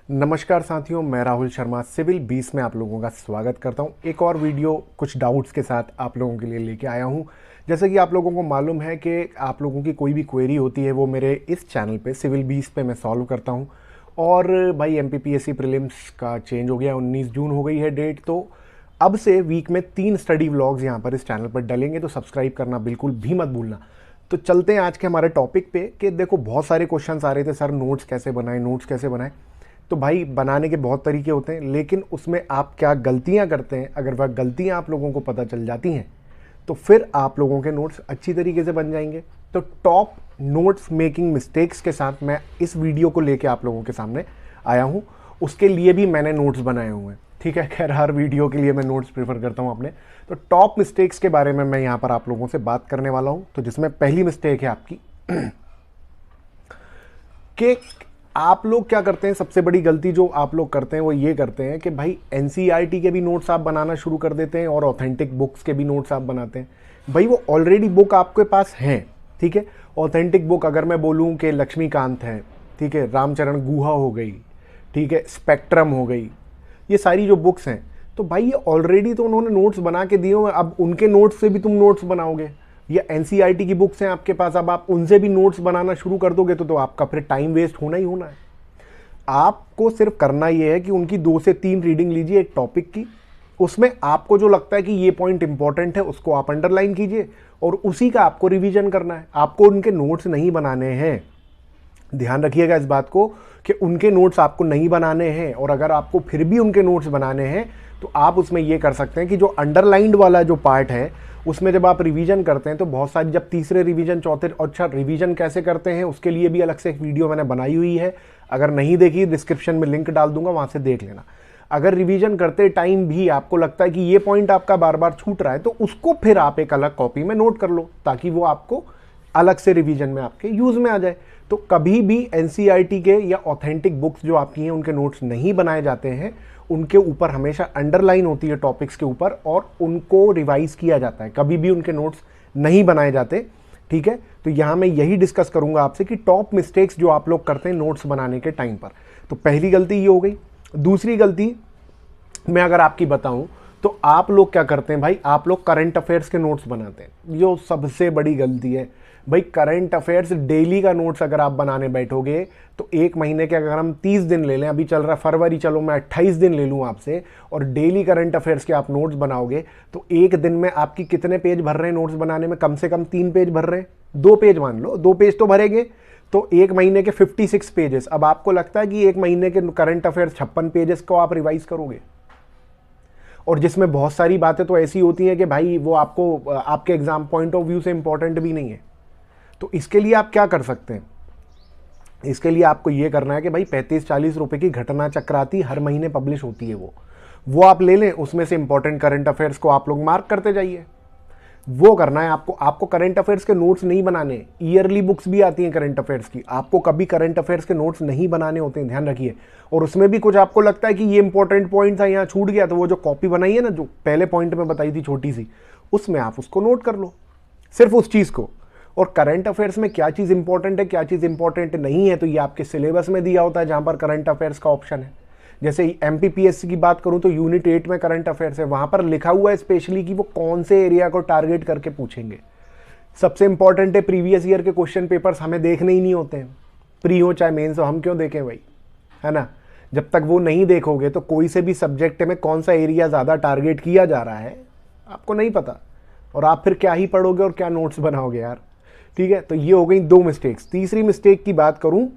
नमस्कार साथियों, मैं राहुल शर्मा सिविल 20 में आप लोगों का स्वागत करता हूं। एक और वीडियो कुछ डाउट्स के साथ आप लोगों के लिए लेके आया हूं। जैसे कि आप लोगों को मालूम है कि आप लोगों की कोई भी क्वेरी होती है वो मेरे इस चैनल पे सिविल 20 पे मैं सॉल्व करता हूं। और भाई एमपीपीएससी प्रीलिम्स का चेंज हो गया, 19 जून हो गई है डेट। तो अब से वीक में 3 स्टडी व्लॉग्स यहाँ पर इस चैनल पर डलेंगे, तो सब्सक्राइब करना बिल्कुल भी मत भूलना। तो चलते हैं आज के हमारे टॉपिक पे कि देखो बहुत सारे क्वेश्चंस आ रहे थे, सर नोट्स कैसे बनाएं, नोट्स कैसे बनाएं। तो भाई बनाने के बहुत तरीके होते हैं, लेकिन उसमें आप क्या गलतियां करते हैं, अगर वह गलतियां आप लोगों को पता चल जाती हैं तो फिर आप लोगों के नोट्स अच्छी तरीके से बन जाएंगे। तो टॉप नोट्स मेकिंग मिस्टेक्स के साथ मैं इस वीडियो को लेके आप लोगों के सामने आया हूं। उसके लिए भी मैंने नोट्स बनाए हुए हैं, ठीक है। खैर हर वीडियो के लिए मैं नोट्स प्रेफर करता हूं अपने। तो टॉप मिस्टेक्स के बारे में मैं यहां पर आप लोगों से बात करने वाला हूं। तो जिसमें पहली मिस्टेक है आपकी कि आप लोग क्या करते हैं, सबसे बड़ी गलती जो आप लोग करते हैं वो ये करते हैं कि भाई एनसीईआरटी के भी नोट्स आप बनाना शुरू कर देते हैं और ऑथेंटिक बुक्स के भी नोट्स आप बनाते हैं। भाई वो ऑलरेडी बुक आपके पास हैं, ठीक है। ऑथेंटिक बुक अगर मैं बोलूँ कि लक्ष्मीकांत है, ठीक है, रामचरण गुहा हो गई, ठीक है, स्पेक्ट्रम हो गई, ये सारी जो बुक्स हैं, तो भाई ये ऑलरेडी तो उन्होंने नोट्स बना के दिए हुए। अब उनके नोट्स से भी तुम नोट्स बनाओगे, या एनसीईआरटी की बुक्स हैं आपके पास, अब आप उनसे भी नोट्स बनाना शुरू कर दोगे तो आपका फिर टाइम वेस्ट होना ही होना है। आपको सिर्फ करना ये है कि उनकी 2 से 3 रीडिंग लीजिए एक टॉपिक की। उसमें आपको जो लगता है कि ये पॉइंट इंपॉर्टेंट है उसको आप अंडरलाइन कीजिए और उसी का आपको रिवीजन करना है। आपको उनके नोट्स नहीं बनाने हैं, ध्यान रखिएगा इस बात को कि उनके नोट्स आपको नहीं बनाने हैं। और अगर आपको फिर भी उनके नोट्स बनाने हैं तो आप उसमें ये कर सकते हैं कि जो अंडरलाइंड वाला जो पार्ट है उसमें जब आप रिवीजन करते हैं तो बहुत सारी, जब तीसरे रिवीजन, चौथे, अच्छा रिवीजन कैसे करते हैं उसके लिए भी अलग से एक वीडियो मैंने बनाई हुई है। अगर नहीं देखी डिस्क्रिप्शन में लिंक डाल दूंगा, वहां से देख लेना। अगर रिवीजन करते टाइम भी आपको लगता है कि ये पॉइंट आपका बार बार छूट रहा है तो उसको फिर आप एक अलग कॉपी में नोट कर लो ताकि वो आपको अलग से रिवीजन में आपके यूज में आ जाए। तो कभी भी एनसीईआरटी के या ऑथेंटिक बुक्स जो आपकी हैं उनके नोट्स नहीं बनाए जाते हैं। उनके ऊपर हमेशा अंडरलाइन होती है टॉपिक्स के ऊपर और उनको रिवाइज किया जाता है, कभी भी उनके नोट्स नहीं बनाए जाते, ठीक है। तो यहां मैं यही डिस्कस करूंगा आपसे कि टॉप मिस्टेक्स जो आप लोग करते हैं नोट्स बनाने के टाइम पर। तो पहली गलती ये हो गई। दूसरी गलती मैं अगर आपकी बताऊं तो आप लोग क्या करते हैं भाई, आप लोग करंट अफेयर्स के नोट्स बनाते हैं। जो सबसे बड़ी गलती है भाई, करंट अफेयर्स डेली का नोट्स अगर आप बनाने बैठोगे तो एक महीने के अगर हम 30 दिन ले लें, अभी चल रहा फरवरी, चलो मैं 28 दिन ले लूँ आपसे, और डेली करंट अफेयर्स के आप नोट्स बनाओगे तो एक दिन में आपकी कितने पेज भर रहे हैं नोट्स बनाने में? कम से कम 3 पेज भर रहे हैं, 2 पेज मान लो, 2 पेज तो भरेंगे। तो एक महीने के 56 पेजेस। अब आपको लगता है कि एक महीने के करंट अफेयर्स 56 पेजेस को आप रिवाइज करोगे? और जिसमें बहुत सारी बातें तो ऐसी होती हैं कि भाई वो आपको आपके एग्जाम पॉइंट ऑफ व्यू से इंपॉर्टेंट भी नहीं है। तो इसके लिए आप क्या कर सकते हैं? इसके लिए आपको ये करना है कि भाई 35-40 रुपए की घटना चक्राती हर महीने पब्लिश होती है, वो आप ले लें। उसमें से इंपॉर्टेंट करंट अफेयर्स को आप लोग मार्क करते जाइए। वो करना है आपको। आपको करंट अफेयर्स के नोट्स नहीं बनाने। ईयरली बुक्स भी आती हैं करंट अफेयर्स की, आपको कभी करंट अफेयर्स के नोट्स नहीं बनाने होते हैं, ध्यान रखिए। और उसमें भी कुछ आपको लगता है कि ये इंपॉर्टेंट पॉइंट था, यहाँ छूट गया, तो वो जो कॉपी बनाई है ना, जो पहले पॉइंट में बताई थी छोटी सी, उसमें आप उसको नोट कर लो, सिर्फ उस चीज़ को। और करंट अफेयर्स में क्या चीज़ इंपॉर्टेंट है, क्या चीज़ इंपॉर्टेंट नहीं है, तो ये आपके सिलेबस में दिया होता है जहाँ पर करंट अफेयर्स का ऑप्शन है। जैसे एमपीपीएससी की बात करूं तो यूनिट 8 में करंट अफेयर्स है, वहां पर लिखा हुआ है स्पेशली कि वो कौन से एरिया को टारगेट करके पूछेंगे। सबसे इंपॉर्टेंट है प्रीवियस ईयर के क्वेश्चन पेपर्स हमें देखने ही नहीं होते हैं, प्री हो चाहे मेंस हो, हम क्यों देखें भाई, है ना। जब तक वो नहीं देखोगे तो कोई से भी सब्जेक्ट में कौन सा एरिया ज़्यादा टारगेट किया जा रहा है आपको नहीं पता, और आप फिर क्या ही पढ़ोगे और क्या नोट्स बनाओगे यार, ठीक है। तो ये हो गई 2 मिस्टेक्स। तीसरी मिस्टेक की बात करूं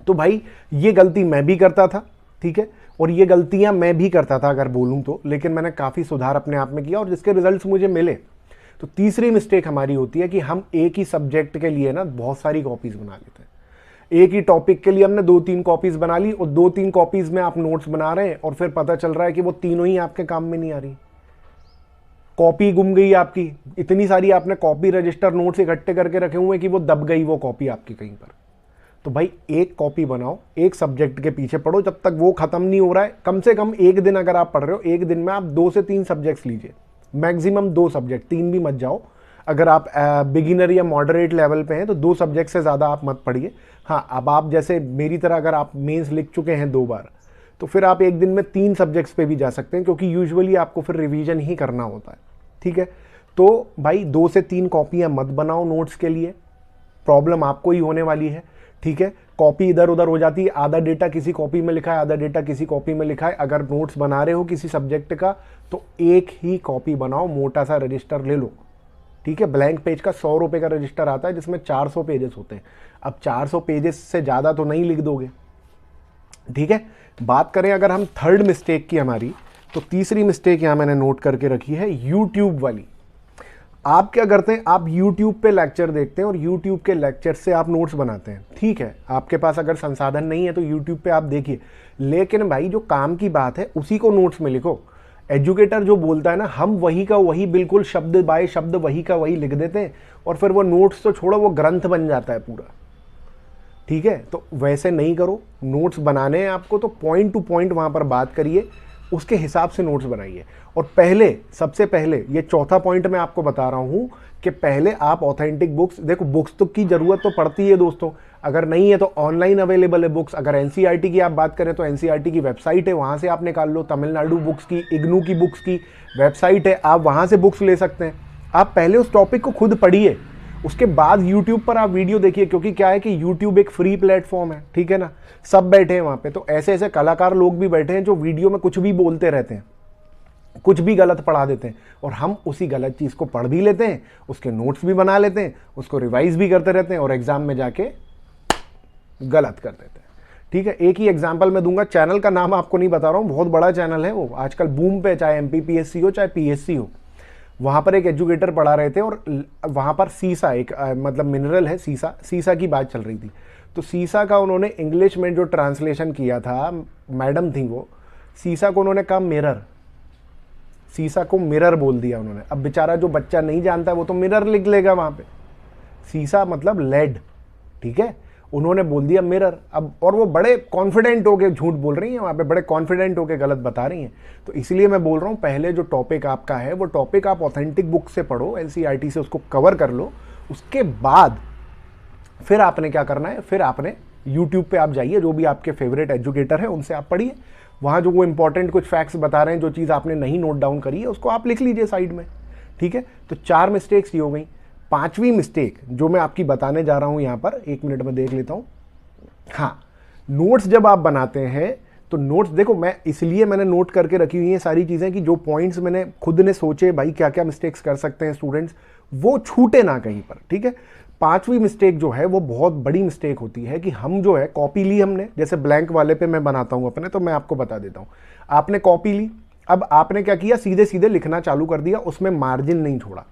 तो भाई ये गलती मैं भी करता था, ठीक है, और ये गलतियां मैं भी करता था अगर बोलूं तो, लेकिन मैंने काफ़ी सुधार अपने आप में किया और जिसके रिजल्ट्स मुझे मिले। तो तीसरी मिस्टेक हमारी होती है कि हम एक ही सब्जेक्ट के लिए ना बहुत सारी कॉपीज बना लेते हैं। एक ही टॉपिक के लिए हमने 2-3 कॉपीज बना ली और 2-3 कॉपीज में आप नोट्स बना रहे हैं और फिर पता चल रहा है कि वो तीनों ही आपके काम में नहीं आ रही, कॉपी गुम गई आपकी। इतनी सारी आपने कॉपी रजिस्टर नोट्स इकट्ठे करके रखे हुए हैं कि वो दब गई वो कॉपी आपकी कहीं पर। तो भाई एक कॉपी बनाओ, एक सब्जेक्ट के पीछे पढ़ो जब तक वो खत्म नहीं हो रहा है। कम से कम एक दिन अगर आप पढ़ रहे हो, एक दिन में आप 2 से 3 सब्जेक्ट्स लीजिए, मैक्सिमम 2 सब्जेक्ट, 3 भी मत जाओ। अगर आप बिगिनर या मॉडरेट लेवल पे हैं तो 2 सब्जेक्ट से ज़्यादा आप मत पढ़िए। हाँ, अब आप जैसे मेरी तरह अगर आप मेंस लिख चुके हैं 2 बार, तो फिर आप एक दिन में 3 सब्जेक्ट्स पे भी जा सकते हैं, क्योंकि यूजुअली आपको फिर रिवीजन ही करना होता है। ठीक है, तो भाई 2 से 3 कॉपियाँ मत बनाओ नोट्स के लिए, प्रॉब्लम आपको ही होने वाली है। ठीक है, कॉपी इधर उधर हो जाती है, आधा डेटा किसी कॉपी में लिखा है, आधा डेटा किसी कॉपी में लिखा है। अगर नोट्स बना रहे हो किसी सब्जेक्ट का तो एक ही कॉपी बनाओ, मोटा सा रजिस्टर ले लो। ठीक है, ब्लैंक पेज का 100 रुपये का रजिस्टर आता है जिसमें 400 पेजेस होते हैं। अब 400 पेजेस से ज़्यादा तो नहीं लिख दोगे। ठीक है, बात करें अगर हम थर्ड मिस्टेक की हमारी, तो तीसरी मिस्टेक यहाँ मैंने नोट करके रखी है, यूट्यूब वाली। आप क्या करते हैं, आप YouTube पे लेक्चर देखते हैं और YouTube के लेक्चर से आप नोट्स बनाते हैं। ठीक है, आपके पास अगर संसाधन नहीं है तो YouTube पे आप देखिए, लेकिन भाई जो काम की बात है उसी को नोट्स में लिखो। एजुकेटर जो बोलता है ना, हम वही का वही बिल्कुल शब्द बाय शब्द वही का वही लिख देते हैं और फिर वो नोट्स तो छोड़ो, वो ग्रंथ बन जाता है पूरा। ठीक है, तो वैसे नहीं करो। नोट्स बनाने हैं आपको तो पॉइंट टू पॉइंट वहाँ पर बात करिए, उसके हिसाब से नोट्स बनाइए। और पहले, सबसे पहले, ये चौथा पॉइंट मैं आपको बता रहा हूँ कि पहले आप ऑथेंटिक बुक्स देखो। बुक्स तो की ज़रूरत तो पड़ती है दोस्तों, अगर नहीं है तो ऑनलाइन अवेलेबल है बुक्स। अगर एनसीईआरटी की आप बात करें तो एनसीईआरटी की वेबसाइट है, वहाँ से आप निकाल लो। तमिलनाडु बुक्स की, इग्नू की बुक्स की वेबसाइट है, आप वहाँ से बुक्स ले सकते हैं। आप पहले उस टॉपिक को खुद पढ़िए, उसके बाद यूट्यूब पर आप वीडियो देखिए, क्योंकि क्या है कि यूट्यूब एक फ्री प्लेटफॉर्म है। ठीक है ना, सब बैठे हैं वहाँ पे, तो ऐसे ऐसे कलाकार लोग भी बैठे हैं जो वीडियो में कुछ भी बोलते रहते हैं, कुछ भी गलत पढ़ा देते हैं, और हम उसी गलत चीज़ को पढ़ भी लेते हैं, उसके नोट्स भी बना लेते हैं, उसको रिवाइज भी करते रहते हैं और एग्जाम में जाके गलत कर देते हैं। ठीक है, एक ही एग्जाम्पल मैं दूंगा, चैनल का नाम आपको नहीं बता रहा हूँ, बहुत बड़ा चैनल है वो, आजकल बूम पे, चाहे एमपीपीएससी हो चाहे पीएससी हो। वहाँ पर एक एजुकेटर पढ़ा रहे थे और वहाँ पर सीसा एक मतलब मिनरल है, सीसा की बात चल रही थी। तो सीसा का उन्होंने इंग्लिश में जो ट्रांसलेशन किया था, मैडम थी वो, सीसा को उन्होंने कहा मिरर, सीसा को मिरर बोल दिया उन्होंने। अब बेचारा जो बच्चा नहीं जानता वो तो मिरर लिख लेगा वहाँ पे, सीसा मतलब लेड। ठीक है, उन्होंने बोल दिया मिरर। अब और वो बड़े कॉन्फिडेंट होके झूठ बोल रही हैं वहाँ पे, बड़े कॉन्फिडेंट होके गलत बता रही हैं। तो इसलिए मैं बोल रहा हूँ, पहले जो टॉपिक आपका है वो टॉपिक आप ऑथेंटिक बुक से पढ़ो, एनसीईआरटी से उसको कवर कर लो। उसके बाद फिर आपने क्या करना है, फिर आपने यूट्यूब पे आप जाइए, जो भी आपके फेवरेट एजुकेटर है उनसे आप पढ़िए, वहाँ जो वो इंपॉर्टेंट कुछ फैक्ट्स बता रहे हैं, जो चीज़ आपने नहीं नोट डाउन करी है उसको आप लिख लीजिए साइड में। ठीक है, तो 4 मिस्टेक्स ये हो गई। 5वीं मिस्टेक जो मैं आपकी बताने जा रहा हूँ यहाँ पर, 1 मिनट में देख लेता हूँ। हाँ, नोट्स जब आप बनाते हैं तो नोट्स देखो, मैं इसलिए मैंने नोट करके रखी हुई हैं सारी चीज़ें कि जो पॉइंट्स मैंने खुद ने सोचे भाई क्या क्या मिस्टेक्स कर सकते हैं स्टूडेंट्स, वो छूटे ना कहीं पर। ठीक है, 5वीं मिस्टेक जो है वो बहुत बड़ी मिस्टेक होती है कि हम जो है कॉपी ली हमने, जैसे ब्लैंक वाले पे मैं बनाता हूँ अपने, तो मैं आपको बता देता हूँ। आपने कॉपी ली, अब आपने क्या किया, सीधे सीधे लिखना चालू कर दिया, उसमें मार्जिन नहीं छोड़ा।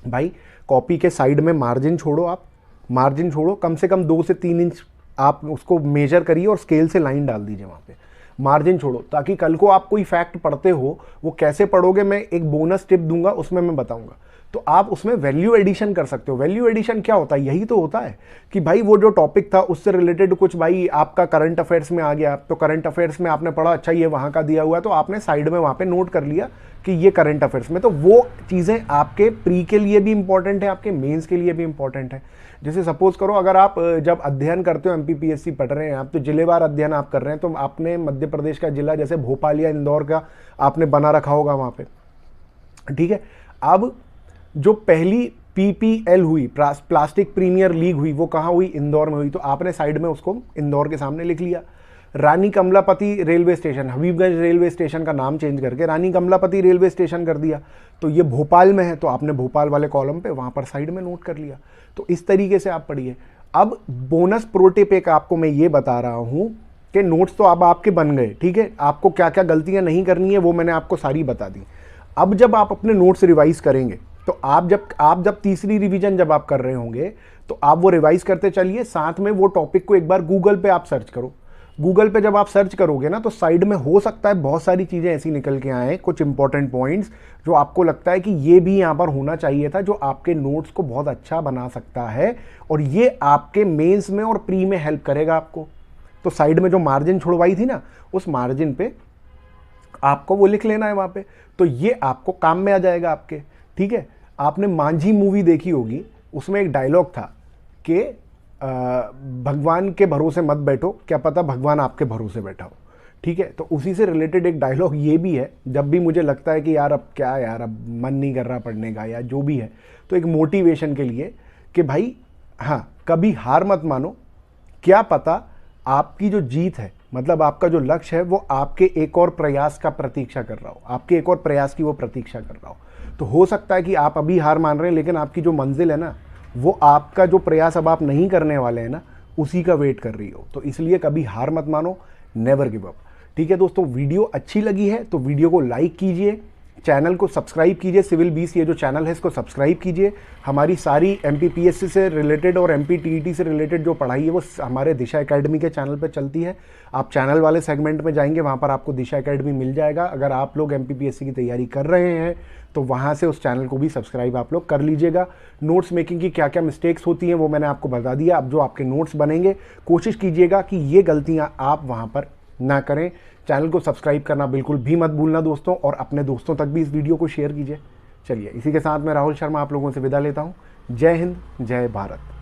भाई कॉपी के साइड में मार्जिन छोड़ो, आप मार्जिन छोड़ो, कम से कम 2 से 3 इंच आप उसको मेजर करिए और स्केल से लाइन डाल दीजिए वहाँ पे, मार्जिन छोड़ो, ताकि कल को आप कोई फैक्ट पढ़ते हो, वो कैसे पढ़ोगे मैं एक बोनस टिप दूंगा, उसमें मैं बताऊंगा। तो आप उसमें वैल्यू एडिशन कर सकते हो। वैल्यू एडिशन क्या होता है, यही तो होता है कि भाई वो जो टॉपिक था उससे रिलेटेड कुछ भाई आपका करंट अफेयर्स में आ गया, तो करंट अफेयर्स में आपने पढ़ा, अच्छा ये वहाँ का दिया हुआ है, तो आपने साइड में वहाँ पे नोट कर लिया कि ये करंट अफेयर्स में। तो वो चीज़ें आपके प्री के लिए भी इंपॉर्टेंट है, आपके मेंस के लिए भी इंपॉर्टेंट है। जैसे सपोज करो, अगर आप जब अध्ययन करते हो, एमपीपीएससी पढ़ रहे हैं आप, तो जिलेवार अध्ययन आप कर रहे हैं, तो आपने मध्य प्रदेश का जिला जैसे भोपाल या इंदौर का आपने बना रखा होगा वहाँ पे। ठीक है, अब जो पहली पीपीएल हुई, प्लास्टिक प्रीमियर लीग हुई, वो कहाँ हुई, इंदौर में हुई, तो आपने साइड में उसको इंदौर के सामने लिख लिया। Rani Kamlapati railway station, Habibganj railway station का नाम चेंज करके रानी कमलापति रेलवे स्टेशन कर दिया, तो ये भोपाल में है, तो आपने भोपाल वाले कॉलम पे वहाँ पर साइड में नोट कर लिया। तो इस तरीके से आप पढ़िए। अब बोनस प्रो टिप एक आपको मैं ये बता रहा हूँ कि नोट्स तो अब आपके बन गए, ठीक है, आपको क्या क्या गलतियाँ नहीं करनी है वो मैंने आपको सारी बता दी। अब जब आप अपने नोट्स रिवाइज करेंगे, तो आप जब तीसरी रिवीजन जब आप कर रहे होंगे, तो आप वो रिवाइज करते चलिए, साथ में वो टॉपिक को एक बार गूगल पे आप सर्च करो। गूगल पे जब आप सर्च करोगे ना, तो साइड में हो सकता है बहुत सारी चीज़ें ऐसी निकल के आए, कुछ इंपॉर्टेंट पॉइंट्स जो आपको लगता है कि ये भी यहाँ पर होना चाहिए था, जो आपके नोट्स को बहुत अच्छा बना सकता है और ये आपके मेंस में और प्री में हेल्प करेगा आपको। तो साइड में जो मार्जिन छुड़वाई थी ना, उस मार्जिन पे आपको वो लिख लेना है वहाँ पे, तो ये आपको काम में आ जाएगा आपके। ठीक है, आपने मांझी मूवी देखी होगी, उसमें एक डायलॉग था कि भगवान के भरोसे मत बैठो, क्या पता भगवान आपके भरोसे बैठा हो। ठीक है, तो उसी से रिलेटेड एक डायलॉग ये भी है, जब भी मुझे लगता है कि यार अब क्या यार, अब मन नहीं कर रहा पढ़ने का या जो भी है, तो एक मोटिवेशन के लिए कि भाई हाँ, कभी हार मत मानो, क्या पता आपकी जो जीत है, मतलब आपका जो लक्ष्य है, वो आपके एक और प्रयास का प्रतीक्षा कर रहा हो, आपके एक और प्रयास की वो प्रतीक्षा कर रहा हो। तो हो सकता है कि आप अभी हार मान रहे हैं, लेकिन आपकी जो मंजिल है ना, वो आपका जो प्रयास अब आप नहीं करने वाले हैं ना, उसी का वेट कर रही हो। तो इसलिए कभी हार मत मानो, नेवर गिव अप। ठीक है दोस्तों, वीडियो अच्छी लगी है तो वीडियो को लाइक कीजिए, चैनल को सब्सक्राइब कीजिए, सिविल 20 ये जो चैनल है इसको सब्सक्राइब कीजिए। हमारी सारी एमपीपीएससी से रिलेटेड और एमपीटीईटी से रिलेटेड जो पढ़ाई है वो हमारे दिशा एकेडमी के चैनल पर चलती है। आप चैनल वाले सेगमेंट में जाएंगे, वहाँ पर आपको दिशा एकेडमी मिल जाएगा। अगर आप लोग एमपीपीएससी की तैयारी कर रहे हैं तो वहाँ से उस चैनल को भी सब्सक्राइब आप लोग कर लीजिएगा। नोट्स मेकिंग की क्या क्या मिस्टेक्स होती हैं वो मैंने आपको बता दिया। अब जो आपके नोट्स बनेंगे, कोशिश कीजिएगा कि ये गलतियाँ आप वहाँ पर ना करें। चैनल को सब्सक्राइब करना बिल्कुल भी मत भूलना दोस्तों, और अपने दोस्तों तक भी इस वीडियो को शेयर कीजिए। चलिए, इसी के साथ मैं राहुल शर्मा आप लोगों से विदा लेता हूँ। जय हिंद, जय भारत।